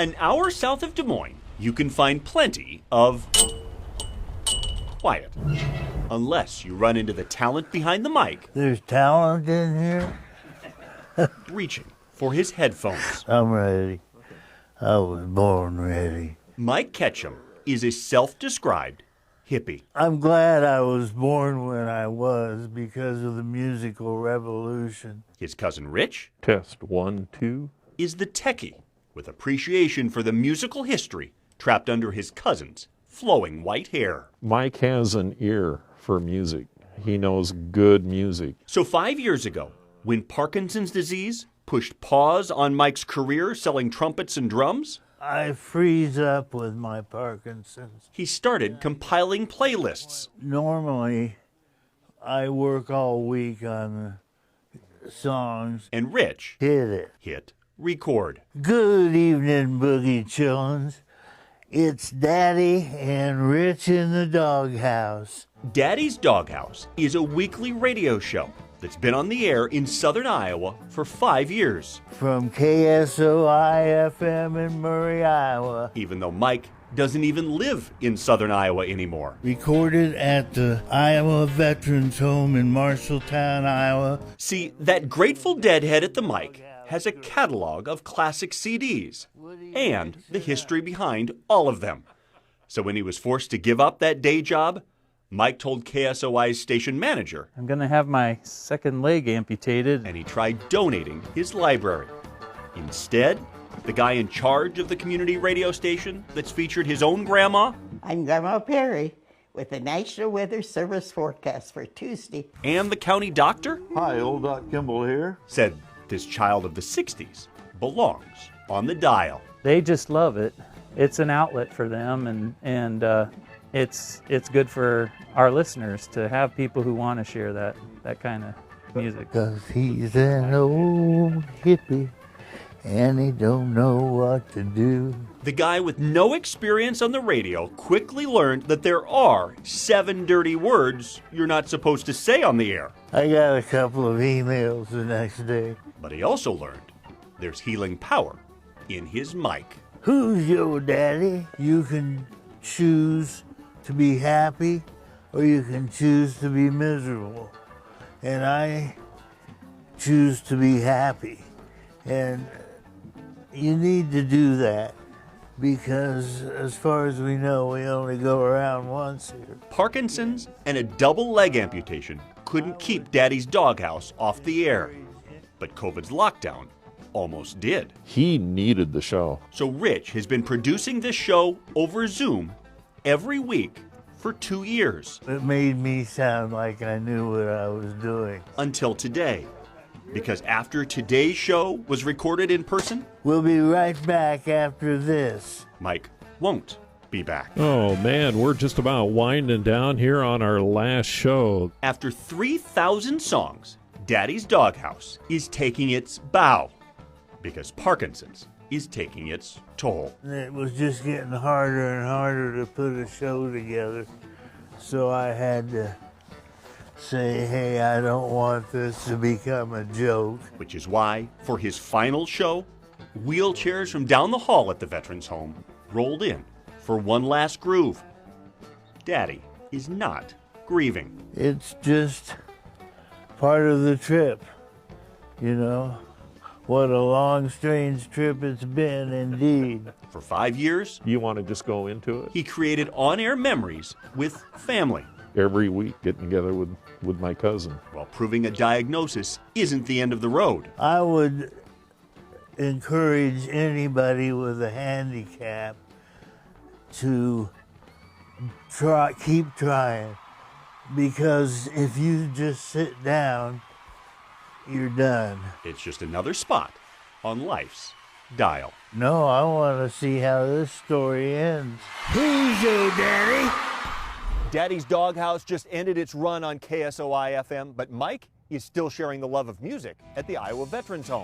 An hour south of Des Moines, you can find plenty of quiet. Unless you run into the talent behind the mic. There's talent in here? Reaching for his headphones. I'm ready. I was born ready. Mike Ketchum is a self-described hippie. I'm glad I was born when I was because of the musical revolution. His cousin Rich Test 1, 2. is the techie with appreciation for the musical history trapped under his cousin's flowing white hair. Mike has an ear for music. He knows good music. So 5 years ago, when Parkinson's disease pushed pause on Mike's career selling trumpets and drums, I freeze up with my Parkinson's. he started compiling playlists. Normally, I work all week on the songs. And Rich Hit record. Good evening, Boogie Chillins. It's Daddy and Rich in the doghouse. Daddy's Doghouse is a weekly radio show that's been on the air in southern Iowa for 5 years. From KSOI-FM in Murray, Iowa. Even though Mike doesn't even live in southern Iowa anymore. Recorded at the Iowa Veterans Home in Marshalltown, Iowa. See, that Grateful Dead head at the mic has a catalog of classic CDs and the history behind all of them. So when he was forced to give up that day job, Mike told KSOI's station manager, I'm going to have my second leg amputated. and he tried donating his library. Instead, the guy in charge of the community radio station that's featured his own grandma I'm Grandma Perry with the National Weather Service forecast for Tuesday. and the county doctor Hi, old Doc Kimball here. said this child of the 60s belongs on the dial. They just love it. It's an outlet for them, and it's good for our listeners to have people who want to share that kind of music. 'Cause he's an old hippie and he don't know what to do. The guy with no experience on the radio quickly learned that there are 7 dirty words you're not supposed to say on the air. I got a couple of emails the next day. But he also learned there's healing power in his mic. Who's your daddy? You can choose to be happy or you can choose to be miserable. And I choose to be happy. And you need to do that because as far as we know, we only go around once here. Parkinson's and a double leg amputation couldn't keep Daddy's Doghouse off the air. But COVID's lockdown almost did. He needed the show. So Rich has been producing this show over Zoom every week for 2 years. It made me sound like I knew what I was doing. Until today. Because after today's show was recorded in person, We'll be right back after this. Mike won't be back. Oh man, we're just about winding down here on our last show. After 3,000 songs, Daddy's Doghouse is taking its bow because Parkinson's is taking its toll. It was just getting harder and harder to put a show together. So I had to say, hey, I don't want this to become a joke. Which is why, for his final show, wheelchairs from down the hall at the Veterans Home rolled in for one last groove. Daddy is not grieving. It's just part of the trip, you know. What a long, strange trip it's been indeed. For 5 years, You want to just go into it? he created on-air memories with family Every week getting together with my cousin. while proving a diagnosis isn't the end of the road. I would encourage anybody with a handicap to keep trying, because if you just sit down, you're done. It's just another spot on life's dial. No, I want to see how this story ends. Who's your daddy? Daddy's Doghouse just ended its run on KSOI FM, but Mike is still sharing the love of music at the Iowa Veterans Home.